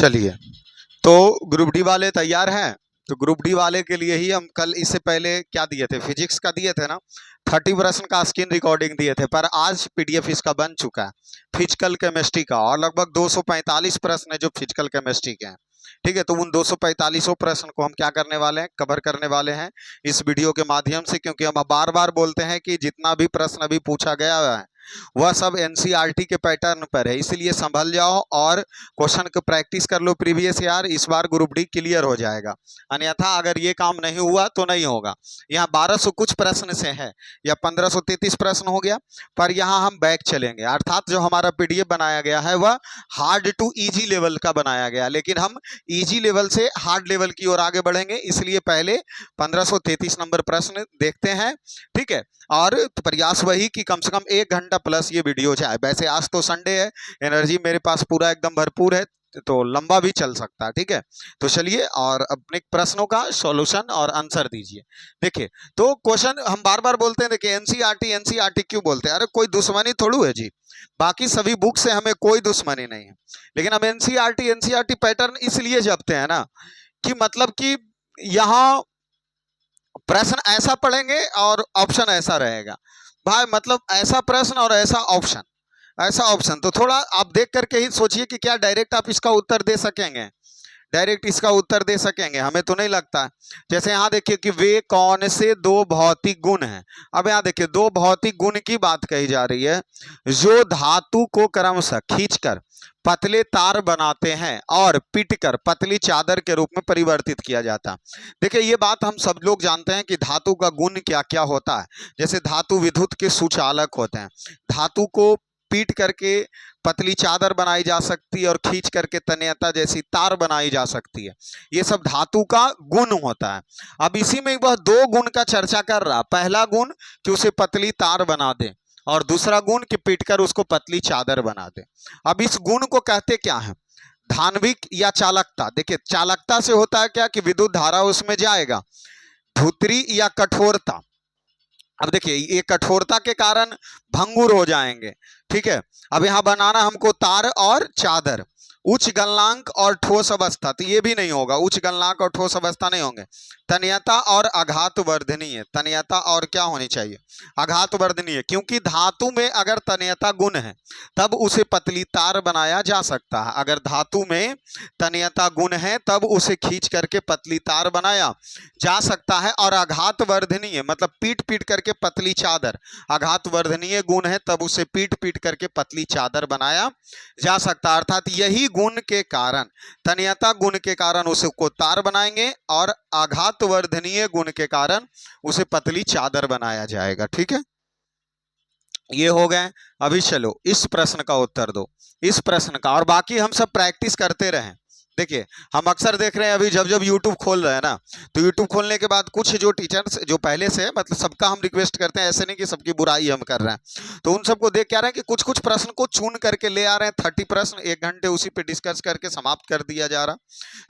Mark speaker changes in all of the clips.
Speaker 1: चलिए, तो group D वाले तैयार हैं। तो ग्रुप डी वाले के लिए ही हम कल इससे पहले क्या दिए थे, फिजिक्स का दिए थे ना, 30 प्रश्न का स्क्रीन रिकॉर्डिंग दिए थे, पर आज पीडीएफ इसका बन चुका है फिजिकल केमिस्ट्री का, और लगभग 245 प्रश्न है जो फिजिकल केमिस्ट्री के हैं। ठीक है, तो उन 245 प्रश्न को हम क्या करने वाले हैं, कवर करने वाले हैं इस वीडियो के माध्यम से, क्योंकि हम बार बार बोलते हैं कि जितना भी प्रश्न अभी पूछा गया है वह सब एनसीईआरटी के पैटर्न पर है, इसलिए संभल जाओ और क्वेश्चन को प्रैक्टिस कर लो प्रीवियस ईयर, इस बार ग्रुप डी क्लियर हो जाएगा। अन्यथा अगर ये काम नहीं हुआ तो नहीं होगा। यहाँ 1200 कुछ प्रश्न से है या 1533 प्रश्न हो गया, पर यहाँ हम बैक चलेंगे, अर्थात जो हमारा पीडीएफ बनाया गया है वह हार्ड टू इजी लेवल का बनाया गया, लेकिन हम इजी लेवल से हार्ड लेवल की ओर आगे बढ़ेंगे, इसलिए पहले 1533 नंबर प्रश्न देखते हैं। ठीक है, और प्रयास वही कि कम से कम 1 घंटा प्लस ये वीडियो जाए। वैसे आज तो संडे है, एनर्जी मेरे पास पूरा एकदम भरपूर है, तो लंबा भी चल सकता है। ठीक है, तो चलिए और अपने प्रश्नों का सॉल्यूशन और आंसर दीजिए। देखिए, तो क्वेश्चन हम बार बार बोलते हैं, देखिए एनसीईआरटी क्यों बोलते हैं? अरे कोई दुश्मनी थोड़ी है जी, बाकी सभी बुक से हमें कोई दुश्मनी नहीं है, लेकिन हम एनसीईआरटी पैटर्न इसलिए जपते हैं ना कि मतलब कि यहाँ प्रश्न ऐसा पढ़ेंगे और ऑप्शन ऐसा रहेगा भाई, मतलब ऐसा प्रश्न और ऐसा ऑप्शन तो थोड़ा आप देख करके ही सोचिए कि क्या डायरेक्ट आप इसका उत्तर दे सकेंगे, डायरेक्ट इसका उत्तर दे सकेंगे, हमें तो नहीं लगता। जैसे यहाँ देखिए कि वे कौन से 2 भौतिक गुण हैं। अब यहाँ देखिए 2 भौतिक गुण की बात कही जा रही है जो धातु को क्रमशः खींचकर पतले तार बनाते हैं और पीटकर पतली चादर के रूप में परिवर्तित किया जाता है। देखिए ये बात हम सब लोग जानते हैं कि धातु का गुण क्या क्या होता है। जैसे धातु विद्युत के सुचालक होते हैं, धातु को पीट करके पतली चादर बनाई जा सकती है और खींच करके तन्यता जैसी तार बनाई जा सकती है, ये सब धातु का गुण होता है। अब इसी में वह 2 गुण का चर्चा कर रहा, पहला गुण कि उसे पतली तार बना दे और दूसरा गुण कि पीटकर उसको पतली चादर बना दे। अब इस गुण को कहते क्या है? धान्विक या चालकता। देखिए चालकता से होता है क्या कि विद्युत धारा उसमें जाएगा। धुत्री या कठोरता, अब देखिए ये कठोरता के कारण भंगुर हो जाएंगे। ठीक है, अब यहां बनाना हमको तार और चादर। उच्च गलनांक और ठोस अवस्था, तो ये भी नहीं होगा, उच्च गलनांक और ठोस अवस्था नहीं होंगे। तन्यता और आघात वर्धनीय, तन्यता और क्या होनी चाहिए? आघात वर्धनीय, क्योंकि धातु में अगर तन्यता गुण है तब उसे पतली तार बनाया जा सकता है। अगर धातु में तन्यता गुण है तब उसे खींच करके पतली तार बनाया जा सकता है। और आघात वर्धनीय मतलब पीट पीट करके पतली चादर, आघात वर्धनीय गुण है तब उसे पीट पीट करके पतली चादर बनाया जा सकता है। अर्थात यही गुण के कारण, तन्यता गुण के कारण उसे को तार बनाएंगे और आघात वर्धनीय गुण के कारण उसे पतली चादर बनाया जाएगा। ठीक है, ये हो गए। अभी चलो इस प्रश्न का उत्तर दो, इस प्रश्न का, और बाकी हम सब प्रैक्टिस करते रहें। देखिए हम अक्सर देख रहे हैं अभी जब जब YouTube खोल रहे हैं ना, तो YouTube खोलने के बाद कुछ जो टीचर्स जो पहले से है, मतलब सबका हम रिक्वेस्ट करते हैं, ऐसे नहीं कि सबकी बुराई हम कर रहे हैं, तो उन सबको देख के आ रहे हैं कि कुछ कुछ प्रश्न को चुन करके ले आ रहे हैं। 30 प्रश्न 1 घंटे उसी पे डिस्कस करके समाप्त कर दिया जा रहा।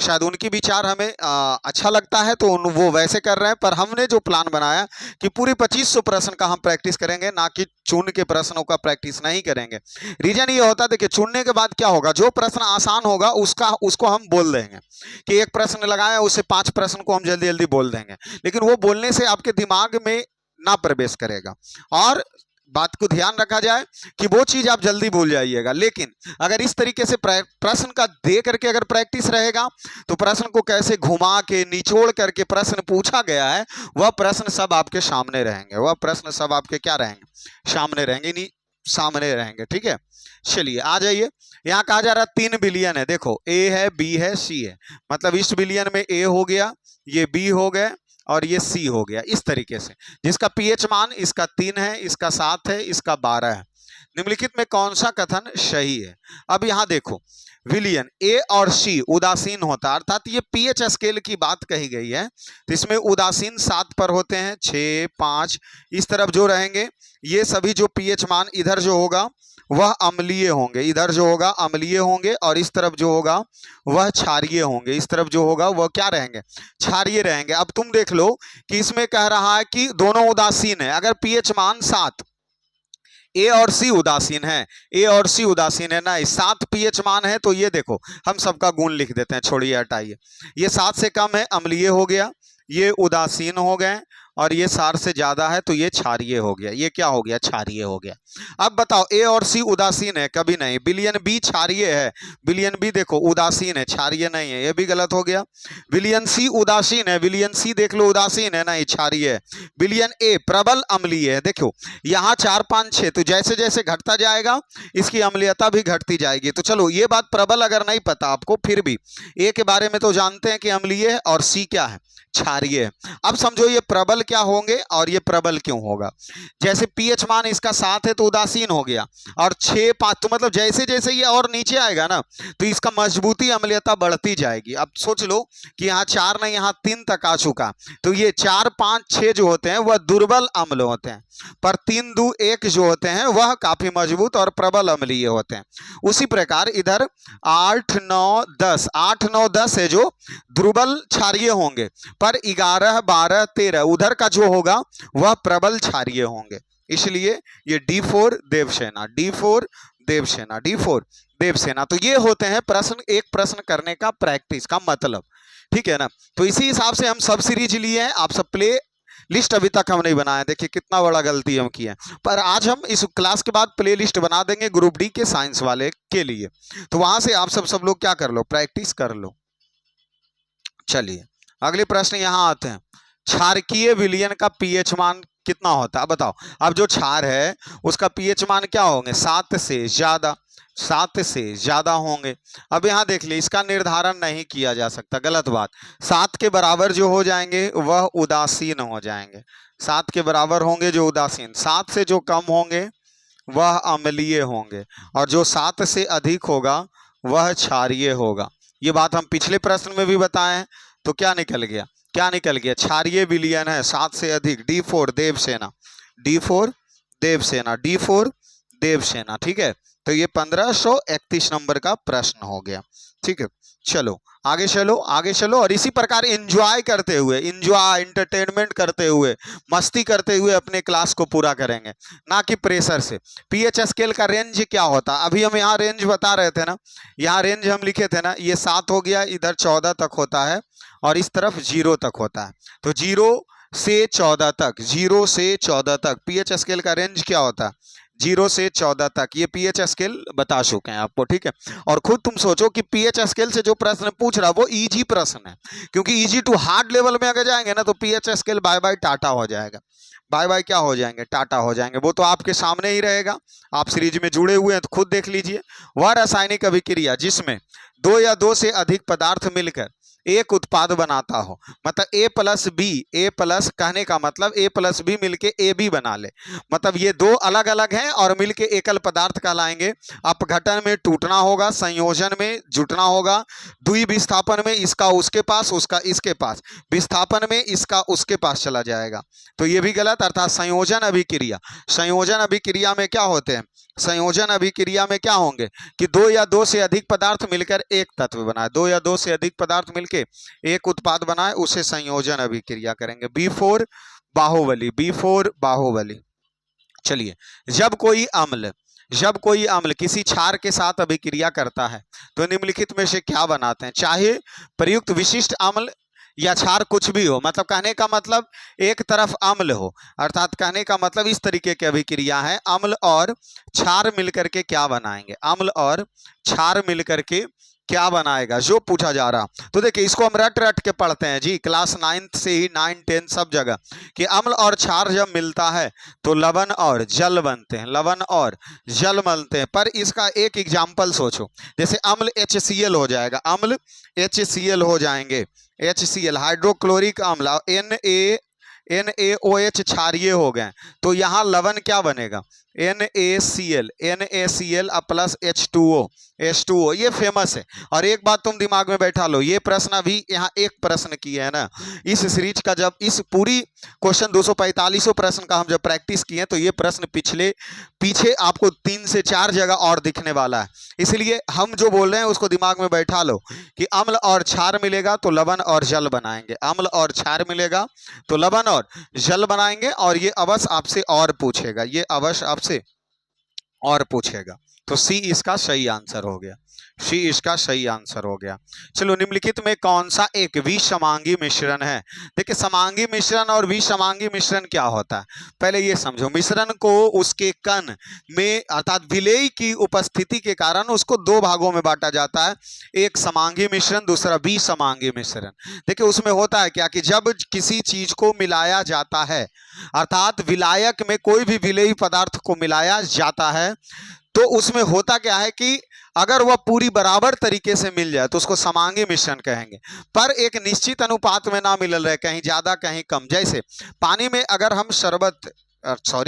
Speaker 1: शायद उनकी विचार हमें अच्छा लगता है तो वो वैसे कर रहे हैं, पर हमने जो प्लान बनाया कि पूरी 2500 प्रश्न का हम प्रैक्टिस करेंगे, ना कि चुन के प्रश्नों का प्रैक्टिस नहीं करेंगे। रीजन ये होता है, देखिए चुनने के बाद क्या होगा, जो प्रश्न आसान होगा उसको हम बोल देंगे कि एक प्रश्न लगाया उससे 5 प्रश्न को हम जल्दी जल्दी बोल देंगे, लेकिन वो बोलने से आपके दिमाग में ना प्रवेश करेगा। और बात को ध्यान रखा जाए कि वो चीज आप जल्दी भूल जाइएगा, लेकिन अगर इस तरीके से प्रश्न का दे करके अगर प्रैक्टिस रहेगा तो प्रश्न को कैसे घुमा के निचोड़ करके प्रश्न पूछा गया है वह प्रश्न सब आपके सामने रहेंगे, वह प्रश्न सब आपके क्या रहेंगे, सामने रहेंगे, नहीं सामने रहेंगे। ठीक है, चलिए आ जाइए। यहाँ कहा जा रहा है 3 बिलियन है, देखो ए है, बी है, सी है, मतलब इस बिलियन में ए हो गया, ये बी हो गए और ये सी हो गया, इस तरीके से, जिसका पीएच मान इसका 3 है, इसका 7 है, इसका 12 है। निम्नलिखित में कौन सा कथन सही है? अब यहां देखो विलियन ए और सी उदासीन होता है, अर्थात ये पीएच स्केल की बात कही गई है, तो इसमें उदासीन 7 पर होते हैं, 6, 5 इस तरफ जो रहेंगे, ये सभी जो पीएच मान इधर जो होगा वह अम्लीय होंगे, इधर जो होगा अम्लीय होंगे, और इस तरफ जो होगा वह क्षारीय होंगे, इस तरफ जो होगा वह क्या रहेंगे, क्षारीय रहेंगे। अब तुम देख लो कि इसमें कह रहा है कि दोनों उदासीन है, अगर पीएच मान 7, ए और सी उदासीन है, ए और सी उदासीन है ना, 7 पीएच मान है तो ये देखो हम सबका गुण लिख देते हैं, छोड़िए हटाइए, ये 7 से कम है अम्लीय हो गया, ये उदासीन हो गए, और ये 7 से ज्यादा है तो ये क्षारीय हो गया, ये क्या हो गया, क्षारीय हो गया। अब बताओ ए और सी उदासीन है, कभी नहीं। विलयन बी क्षारीय है, विलयन बी देखो उदासीन है, क्षारीय नहीं है, ये भी गलत हो गया। विलयन सी उदासीन है, विलयन सी देख लो उदासीन है, नहीं क्षारीय है। विलयन ए प्रबल अम्लीय है, देखो यहाँ 4 5 6, तो जैसे जैसे घटता जाएगा इसकी अम्लीयता भी घटती जाएगी। तो चलो ये बात प्रबल अगर नहीं पता आपको, फिर भी ए के बारे में तो जानते हैं कि अम्लीय है, और सी क्या है, क्षारीय है। अब समझो ये प्रबल क्या होंगे और ये प्रबल क्यों होगा। जैसे पीएच मान इसका 7 है तो उदासीन हो गया, और 6 5, तो मतलब जैसे जैसे ये और नीचे आएगा ना तो इसका मजबूती अम्लीयता बढ़ती जाएगी। अब सोच लो कि यहाँ 4 नहीं यहाँ 3 तक आ चुका, तो ये 4 5 6 जो होते हैं वह दुर्बल अम्ल होते हैं, पर 3 2 1 जो होते हैं वह काफी मजबूत और प्रबल अम्लीय होते हैं। उसी प्रकार इधर 8 9 10, 8 9 10 है जो दुर्बल क्षारीय होंगे, पर 11 12 13 उधर का जो होगा वह प्रबल क्षारीय होंगे। इसलिए ये D4 Devasena, D4 Devasena, D4 Devasena. तो ये होते हैं प्रश्न, एक प्रश्न करने का प्रैक्टिस का मतलब, ठीक है ना। तो इसी हिसाब से हम सब सीरीज लिए हैं, आप सब प्ले लिस्ट अभी तक हम नहीं बनाए, देखिए कितना बड़ा गलती हम किए, पर आज हम इस क्लास के बाद प्ले लिस्ट बना देंगे ग्रुप डी के साइंस वाले के लिए। तो वहां से आप सब लोग क्या कर लो, प्रैक्टिस कर लो। चलिए अगले प्रश्न यहाँ आते हैं, क्षारकीय विलयन का पीएच मान कितना होता है बताओ। अब जो क्षार है उसका पीएच मान क्या होंगे, 7 से ज्यादा, 7 से ज्यादा होंगे। अब यहाँ देख लिए इसका निर्धारण नहीं किया जा सकता, गलत बात। 7 के बराबर जो हो जाएंगे वह उदासीन हो जाएंगे, 7 के बराबर होंगे जो उदासीन, 7 से जो कम होंगे वह अम्लीय होंगे, और जो 7 से अधिक होगा वह क्षारीय होगा। ये बात हम पिछले प्रश्न में भी बताए हैं। तो क्या निकल गया, क्या निकल गया, क्षारीय विलयन है 7 से अधिक, D4 Devasena, D4 Devasena, D4 Devasena, ठीक है। तो ये 1531 नंबर का प्रश्न हो गया, ठीक है। चलो आगे चलो, आगे चलो, और इसी प्रकार एंजॉय करते हुए, एंजॉय इंटरटेनमेंट करते हुए, मस्ती करते हुए अपने क्लास को पूरा करेंगे, ना कि प्रेशर से। पीएच स्केल का रेंज क्या होता है, अभी हम यहाँ रेंज बता रहे थे ना, यहाँ रेंज हम लिखे थे ना, ये 7 हो गया, इधर 14 तक होता है, और इस तरफ 0 तक होता है। तो 0 से 14 तक, 0 से 14 तक पीएच स्केल का रेंज क्या होता है, 0 से 14 तक। ये पीएच स्केल बता चुके हैं आपको, ठीक है। और खुद तुम सोचो कि पीएच स्केल से जो प्रश्न पूछ रहा वो इजी प्रश्न है, क्योंकि इजी टू हार्ड लेवल में अगर जाएंगे ना तो pH scale bye bye tata हो जाएगा, बाय बाय क्या हो जाएंगे, टाटा हो जाएंगे। वो तो आपके सामने ही रहेगा, आप सीरीज में जुड़े हुए हैं तो खुद देख लीजिए। वह रासायनिक अभिक्रिया जिसमें 2 या 2 से अधिक पदार्थ मिलकर एक उत्पाद बनाता हो, मतलब A plus B, A plus कहने का मतलब A प्लस बी मिलके AB बना ले, मतलब ये 2 अलग अलग हैं और मिलके एकल पदार्थ कहलाएंगे। अपघटन में टूटना होगा, संयोजन में जुटना होगा, द्वि विस्थापन में इसका उसके पास, उसका इसके पास, विस्थापन में इसका उसके पास चला जाएगा, तो ये भी गलत। अर्थात संयोजन अभिक्रिया, संयोजन अभिक्रिया में क्या होते हैं, संयोजन अभिक्रिया में क्या होंगे कि 2 या 2 से अधिक पदार्थ मिलकर एक तत्व बनाए, 2 या 2 से अधिक पदार्थ मिलकर एक उत्पाद बनाए, उसे संयोजन अभिक्रिया करेंगे। B4 Baahubali, B4 Baahubali. चलिए जब कोई अम्ल किसी क्षार के साथ अभिक्रिया करता है तो निम्नलिखित में से क्या बनाते हैं, चाहे प्रयुक्त विशिष्ट अम्ल या क्षार कुछ भी हो, मतलब कहने का मतलब एक तरफ अम्ल हो, अर्थात कहने का मतलब इस तरीके की अभिक्रिया है, अम्ल और क्षार मिलकर के क्या बनाएंगे, अम्ल और क्षार मिलकर के क्या बनाएगा, जो पूछा जा रहा। तो देखिए इसको हम रट रट के पढ़ते हैं जी, क्लास 9th से ही 9 10 सब जगह, कि अम्ल और क्षार जब मिलता है तो लवण और जल बनते हैं, लवण और जल बनते हैं। पर इसका एक एग्जाम्पल सोचो, जैसे अम्ल HCl हो जाएगा, अम्ल HCl हो जाएंगे, HCl हाइड्रोक्लोरिक अम्ल, NaOH क्षारीय हो गए, तो यहाँ लवण क्या बनेगा, NaCl प्लस H2O, ये फेमस है। और एक बात तुम दिमाग में बैठा लो, ये प्रश्न अभी यहाँ एक प्रश्न किए है ना, इस सीरीज का जब इस पूरी क्वेश्चन 245 प्रश्न का हम जब प्रैक्टिस किए तो ये प्रश्न पीछे आपको 3 से 4 जगह और दिखने वाला है। इसलिए हम जो बोल रहे हैं उसको दिमाग में बैठा लो कि अम्ल और क्षार मिलेगा तो लवण और जल बनाएंगे, अम्ल और क्षार मिलेगा तो लवण और जल बनाएंगे। और ये अवश्य आपसे और पूछेगा, ये अवश्य आपसे और पूछेगा। तो सी इसका सही आंसर हो गया, सी इसका सही आंसर हो गया। चलो, निम्नलिखित में कौन सा एक विषमांगी मिश्रण है? देखिए, समांगी मिश्रण और विषमांगी मिश्रण क्या होता है, पहले ये समझो। मिश्रण को उसके कण में अर्थात विलेय की उपस्थिति के कारण उसको दो भागों में बांटा जाता है, एक समांगी मिश्रण, दूसरा विषमांगी मिश्रण। देखिए, उसमें होता है क्या कि जब किसी चीज को मिलाया जाता है, अर्थात विलायक में कोई भी विलेयी पदार्थ को मिलाया जाता है, तो उसमें होता क्या है कि अगर वह पूरी बराबर तरीके से मिल जाए तो उसको समांगी मिश्रण कहेंगे। पर एक निश्चित अनुपात में ना मिल रहे, कहीं ज्यादा कहीं कम। जैसे पानी में अगर हम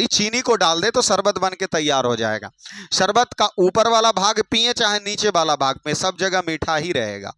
Speaker 1: चीनी को डाल दे तो शरबत बन के तैयार हो जाएगा। शरबत का ऊपर वाला भाग पिए चाहे नीचे वाला भाग में, सब जगह मीठा ही रहेगा।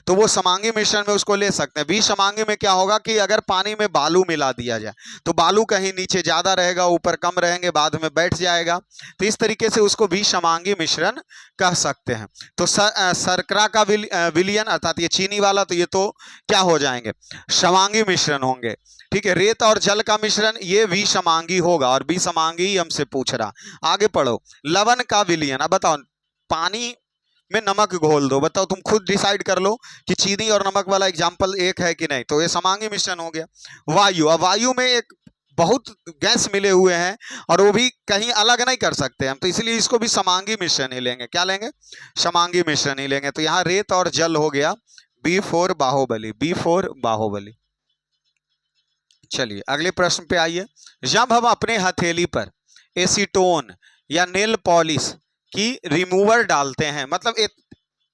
Speaker 1: तो वो समांगी मिश्रण में उसको ले सकते हैं। विषमांगी में क्या होगा कि अगर पानी में बालू मिला दिया जाए तो बालू कहीं नीचे ज्यादा रहेगा, ऊपर कम रहेंगे, बाद में बैठ जाएगा। तो इस तरीके से उसको विषमांगी मिश्रण कह सकते हैं। तो शर्करा का विलयन अर्थात ये चीनी वाला, तो ये तो क्या हो जाएंगे, समांगी मिश्रण होंगे। ठीक है, रेत और जल का मिश्रण ये विषमांगी होगा, और विषमांगी ही हमसे पूछ रहा। आगे पढ़ो, लवण का विलयन। अब बताओ, पानी में नमक घोल दो, बताओ, तुम खुद डिसाइड कर लो कि चीनी और नमक वाला एग्जाम्पल एक है कि नहीं, तो ये समांगी मिश्रण हो गया। वायु, अब वायु में एक बहुत गैस मिले हुए हैं और वो भी कहीं अलग नहीं कर सकते हम, तो इसलिए इसको भी समांगी मिश्रण ही लेंगे। क्या लेंगे, समांगी मिश्रण ही लेंगे। तो यहाँ रेत और जल हो गया B4 बाहुबली, B4 बाहुबली। चलिए अगले प्रश्न पे आइए। जब हम अपने हथेली पर एसीटोन या नेल पॉलिश की रिमूवर डालते हैं, मतलब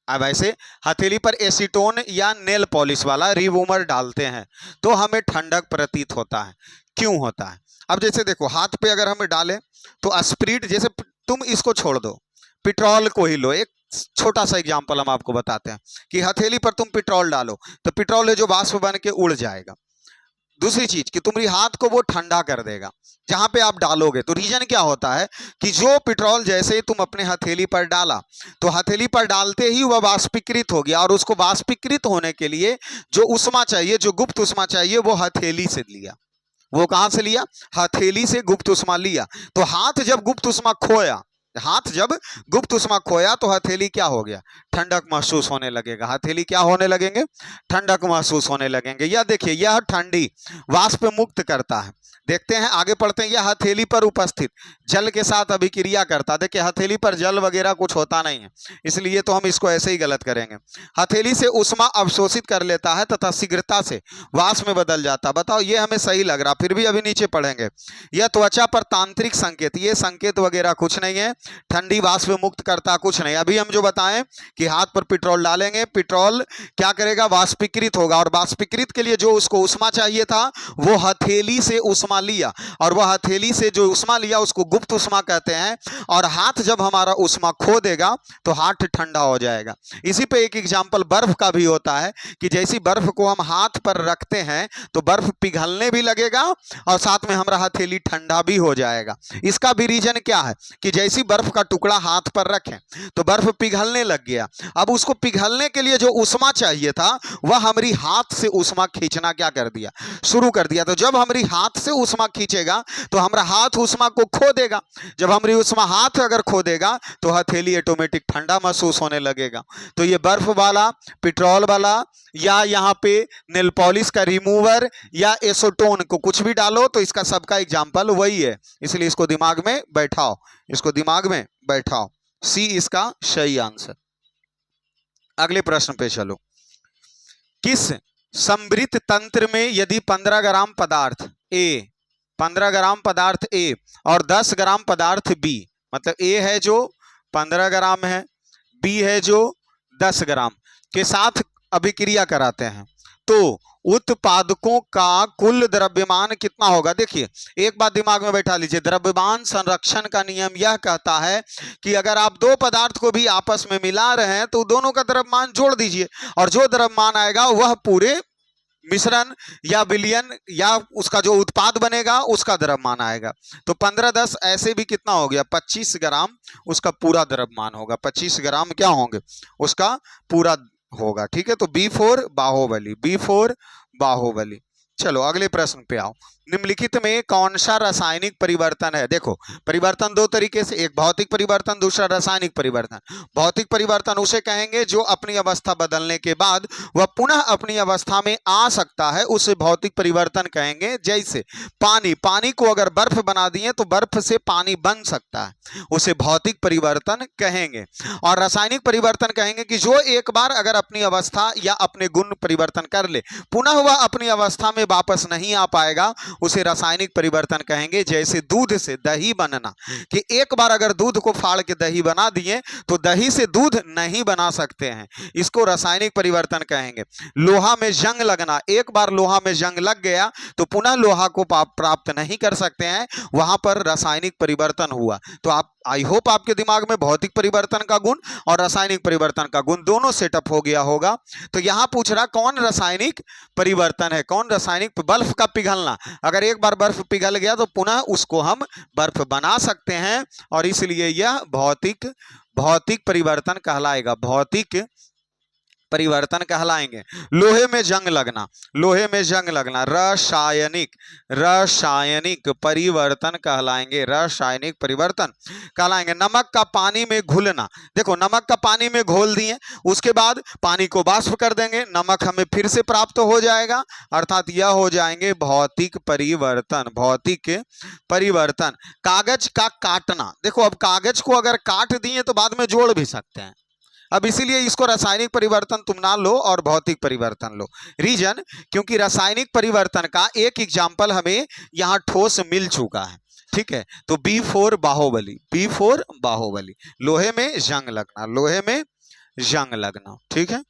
Speaker 1: अब ऐसे हथेली पर एसीटोन या नेल पॉलिश वाला रिमूवर डालते हैं तो हमें ठंडक प्रतीत होता है। क्यों होता है? अब जैसे देखो, हाथ पे अगर हम डालें तो स्प्रिट, जैसे तुम इसको छोड़ दो, पेट्रोल को ही लो, एक छोटा सा एग्जांपल हम आपको बताते हैं कि हथेली पर तुम पेट्रोल डालो तो पेट्रोल है जो वाष्प बन के उड़ जाएगा। दूसरी चीज कि तुम्हारी हाथ को वो ठंडा कर देगा जहां पे आप डालोगे। तो रीजन क्या होता है कि जो पेट्रोल जैसे ही तुम अपने हथेली पर डाला तो हथेली पर डालते ही वह वाष्पीकृत हो गया, और उसको वाष्पीकृत होने के लिए जो उष्मा चाहिए, जो गुप्त उष्मा चाहिए, वो हथेली से लिया। वो कहां से लिया? हथेली से गुप्त उष्मा लिया। तो हाथ जब गुप्त उष्मा खोया, हाथ जब गुप्त उष्मा खोया तो हथेली क्या हो गया? ठंडक महसूस होने लगेगा। हथेली क्या होने लगेंगे? ठंडक महसूस होने लगेंगे। यह देखिए, यह ठंडी वाष्प मुक्त करता है। देखते हैं, आगे पढ़ते हैं। यह हथेली पर उपस्थित जल के साथ अभिक्रिया करता है। देखिए, हथेली पर जल वगैरह कुछ होता नहीं है, इसलिए तो हम इसको ऐसे ही गलत करेंगे। हथेली से उष्मा अवशोषित कर लेता है तथा शीघ्रता से वाष्प में बदल जाता है। बताओ, ये हमें सही लग रहा, फिर भी अभी नीचे पढ़ेंगे। यह त्वचा पर तांत्रिक संकेत, ये संकेत वगैरह कुछ नहीं है। ठंडी वाष्प मुक्त करता कुछ नहीं। अभी हम जो बताएं कि हाथ पर पेट्रोल डालेंगे, पेट्रोल क्या करेगा? वाष्पीकृत होगा, और वाष्पीकृत के लिए जो उसको उष्मा चाहिए था वो हथेली से उष्मा लिया, और वह हथेली से जो उष्मा लिया उसको गुप्त उष्मा कहते हैं। और हाथ जब हमारा उष्मा खो देगा तो हाथ ठंडा हो जाएगा। इसी पे एक एग्जांपल बर्फ का भी होता है कि जैसी बर्फ को हम हाथ पर रखते हैं तो बर्फ पिघलने भी लगेगा और साथ में हमारा हथेली ठंडा भी हो जाएगा। इसका भी रीजन क्या है कि जैसी बर्फ का टुकड़ा हाथ पर रखें तो बर्फ पिघलने लग गया। अब उसको पिघलने के लिए जो उष्मा चाहिए था वह हमारी हाथ से उष्मा खींचना क्या कर दिया? शुरू कर दिया। तो जब हमारी हाथ से उष्मा खींचेगा तो हमारा हाथ उष्मा को खो देगा। जब हमारी उष्मा हाथ अगर खो देगा तो हथेली ऑटोमेटिक ठंडा महसूस होने लगेगा। तो ये बर्फ वाला, पेट्रोल वाला, या यहाँ पे नेल पॉलिश का रिमूवर या एसीटोन को कुछ भी डालो तो इसका सबका एग्जाम्पल वही है। इसलिए इसको दिमाग में बैठाओ, इसको दिमाग में बैठाओ। सी इसका सही आंसर। अगले प्रश्न पे चलो। किस समृद्ध तंत्र में यदि 15 ग्राम पदार्थ ए, 15 ग्राम पदार्थ ए और 10 ग्राम पदार्थ बी, मतलब ए है जो 15 ग्राम है, बी है जो 10 ग्राम के साथ अभिक्रिया कराते हैं तो उत्पादकों का कुल द्रव्यमान कितना होगा? देखिए, एक बात दिमाग में बैठा लीजिए, द्रव्यमान संरक्षण का नियम यह कहता है कि अगर आप दो पदार्थ को भी आपस में मिला रहे हैं तो दोनों का द्रव्यमान जोड़ दीजिए, और जो द्रव्यमान आएगा वह पूरे मिश्रण या विलयन या उसका जो उत्पाद बनेगा उसका द्रव्यमान आएगा। तो 15-10 ऐसे भी कितना हो गया? 25 ग्राम उसका पूरा द्रव्यमान होगा। 25 ग्राम क्या होंगे? उसका पूरा होगा। ठीक है, तो B4 बाहुबली, B4 बाहुबली। चलो अगले प्रश्न पे आओ। निम्नलिखित में कौन सा रासायनिक परिवर्तन है? देखो, परिवर्तन दो तरीके से, एक भौतिक परिवर्तन, दूसरा रासायनिक परिवर्तन। भौतिक परिवर्तन उसे कहेंगे जो अपनी अवस्था बदलने के बाद वह पुनः अपनी अवस्था में आ सकता है, उसे भौतिक परिवर्तन कहेंगे। जैसे पानी को अगर बर्फ बना दिए तो बर्फ से पानी बन सकता है, उसे भौतिक परिवर्तन कहेंगे। और रासायनिक परिवर्तन कहेंगे कि जो एक बार अगर अपनी अवस्था या अपने गुण परिवर्तन कर ले, पुनः वह अपनी अवस्था में वापस नहीं आ पाएगा, उसे रासायनिक परिवर्तन कहेंगे। जैसे दूध से दही बनना, कि एक बार अगर दूध को फाड़ के दही बना दिए तो दही से दूध नहीं बना सकते हैं, इसको रासायनिक परिवर्तन कहेंगे। लोहा में जंग लगना, एक बार लोहा में जंग लग गया तो पुनः लोहा को प्राप्त नहीं कर सकते हैं, वहां पर रासायनिक परिवर्तन हुआ। तो आप, आई होप आपके दिमाग में भौतिक परिवर्तन का गुण और रासायनिक परिवर्तन का गुण दोनों सेटअप हो गया होगा। तो यहां पूछ रहा कौन रासायनिक परिवर्तन है, कौन रासायनिक, बर्फ का पिघलना, अगर एक बार बर्फ पिघल गया तो पुनः उसको हम बर्फ बना सकते हैं, और इसलिए यह भौतिक परिवर्तन कहलाएगा, भौतिक परिवर्तन कहलाएंगे। लोहे में जंग लगना, लोहे में जंग लगना रासायनिक परिवर्तन कहलाएंगे, रासायनिक परिवर्तन कहलाएंगे। नमक का पानी में घुलना, देखो नमक का पानी में घोल दिए, उसके बाद पानी को वाष्प कर देंगे, नमक हमें फिर से प्राप्त हो जाएगा, अर्थात यह हो जाएंगे भौतिक परिवर्तन, भौतिक परिवर्तन। कागज का काटना, देखो अब कागज को अगर काट दिए तो बाद में जोड़ भी सकते हैं, अब इसीलिए इसको रासायनिक परिवर्तन तुम ना लो और भौतिक परिवर्तन लो। रीजन, क्योंकि रासायनिक परिवर्तन का एक एग्जाम्पल हमें यहां ठोस मिल चुका है, ठीक है। तो B4 बाहुबली, B4 बाहुबली, लोहे में जंग लगना, लोहे में जंग लगना, ठीक है।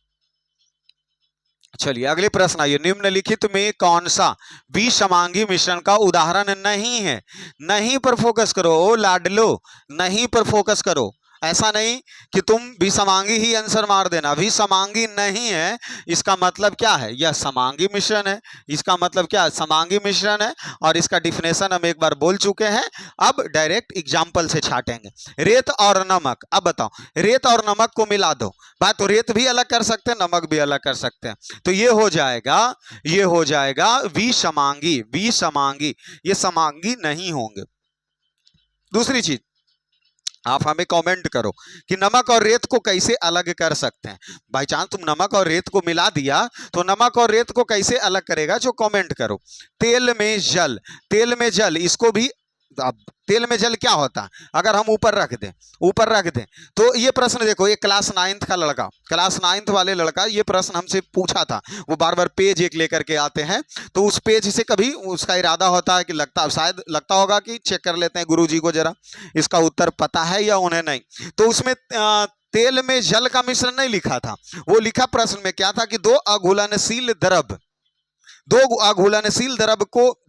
Speaker 1: चलिए अगले प्रश्न आइए, निम्नलिखित में कौन सा विषमांगी मिश्रण का उदाहरण नहीं है? नहीं पर फोकस करो ओ लाडलो, नहीं पर फोकस करो, ऐसा नहीं कि तुम विषमांगी ही आंसर मार देना, विषमांगी नहीं है, इसका मतलब क्या है, यह समांगी मिश्रण है, इसका मतलब क्या है, समांगी मिश्रण है, और इसका डिफिनेशन हम एक बार बोल चुके हैं, अब डायरेक्ट एग्जाम्पल से छाटेंगे। रेत और नमक, अब बताओ रेत और नमक को मिला दो, बात तो रेत भी अलग कर सकते हैं, नमक भी अलग कर सकते हैं, तो ये हो जाएगा विषमांगी, विषमांगी, ये समांगी नहीं होंगे। दूसरी चीज, आप हमें कमेंट करो कि नमक और रेत को कैसे अलग कर सकते हैं। बाई चांस तुम नमक और रेत को मिला दिया तो नमक और रेत को कैसे अलग करेगा, जो कमेंट करो। तेल में जल, तेल में जल, इसको भी, अब तेल में जल क्या होता है, अगर हम ऊपर रख दें तो ये प्रश्न देखो, ये क्लास 9th का लड़का, क्लास 9th वाले लड़का ये प्रश्न हमसे पूछा था, वो बार बार पेज एक लेकर के आते हैं, तो उस पेज से कभी उसका इरादा होता है कि शायद लगता होगा कि चेक कर लेते हैं गुरुजी को जरा इसका उत्तर पता है या उन्हें नहीं, तो उसमें तेल में जल का मिश्रण नहीं लिखा था, वो लिखा प्रश्न में क्या था कि दो अघुलनशील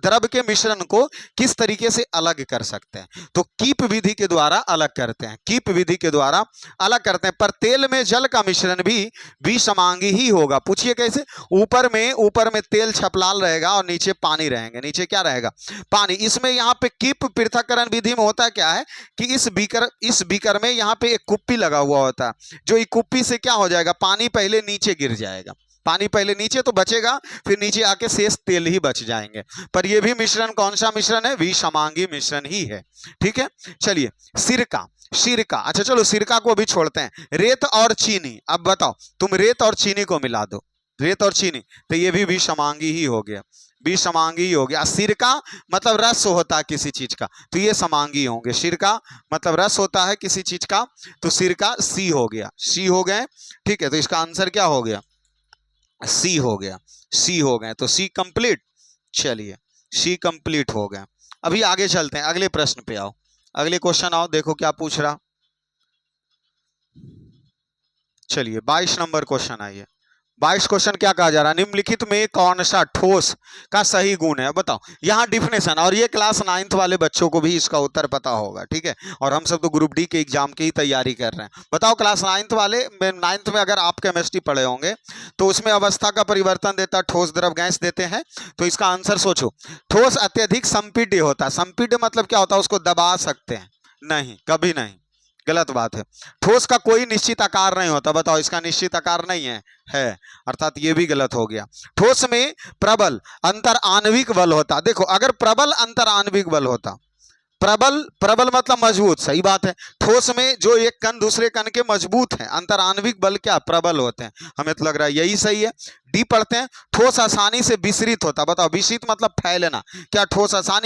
Speaker 1: द्रव के मिश्रण को किस तरीके से अलग कर सकते हैं, तो कीप विधि के द्वारा अलग करते हैं, कीप विधि के द्वारा अलग करते हैं। पर तेल में जल का मिश्रण भी विषमांगी ही होगा, पूछिए कैसे, ऊपर में तेल छपलाल रहेगा और नीचे पानी रहेंगे, नीचे क्या रहेगा, पानी। इसमें यहाँ पे कीप पृथक्करण विधि में होता क्या है कि इस बीकर में यहाँ पे एक कुप्पी लगा हुआ होता है, जो एक कुप्पी से क्या हो जाएगा, पानी पहले नीचे गिर जाएगा, पानी पहले नीचे तो बचेगा, फिर नीचे आके शेष तेल ही बच जाएंगे। पर यह भी मिश्रण कौन सा मिश्रण है, विषमांगी मिश्रण ही है, ठीक है। चलिए सिरका, अच्छा चलो सिरका को भी छोड़ते हैं। रेत और चीनी, अब बताओ तुम रेत और चीनी को मिला दो, रेत और चीनी, तो ये भी विषमांगी ही हो गया, विषमांगी हो गया। सिरका मतलब रस होता है किसी चीज का, तो ये समांगी होंगे। सिरका मतलब रस होता है किसी चीज का, तो सिरका सी हो गया, सी हो गए, ठीक है। तो इसका आंसर क्या हो गया, सी हो गया, सी हो गए, तो सी कंप्लीट। चलिए सी कंप्लीट हो गए। अभी आगे चलते हैं, अगले प्रश्न पे आओ, अगले क्वेश्चन आओ, देखो क्या पूछ रहा। चलिए 22 नंबर क्वेश्चन आइए। 22 क्वेश्चन क्या कहा जा रहा है, निम्नलिखित में कौन सा ठोस का सही गुण है, बताओ। यहाँ डिफिनेशन, और ये क्लास 9th वाले बच्चों को भी इसका उत्तर पता होगा, ठीक है, और हम सब तो ग्रुप डी के एग्जाम की ही तैयारी कर रहे हैं। बताओ क्लास 9th वाले, 9th में अगर आप केमिस्ट्री पढ़े होंगे तो उसमें अवस्था का परिवर्तन देता, ठोस द्रव गैस देते हैं, तो इसका आंसर सोचो। ठोस अत्यधिक संपीड्य होता है, संपीड्य मतलब क्या होता है, उसको दबा सकते हैं, नहीं, कभी नहीं, गलत बात है। ठोस का कोई निश्चित आकार नहीं होता, बताओ इसका निश्चित आकार नहीं है अर्थात ये भी गलत हो गया। ठोस में प्रबल अंतर आणविक बल होता, देखो अगर प्रबल अंतर आणविक बल होता, प्रबल प्रबल मतलब मजबूत, सही बात है। ठोस में जो एक कण दूसरे कण के मजबूत है, अंतर आणविक बल क्या प्रबल होते हैं, हमें तो लग रहा है यही सही है। डी पढ़ते हैं, ठोस आसानी से विसरित होता, बताओ विसरित मतलब फैलना, क्या ठोस आसानी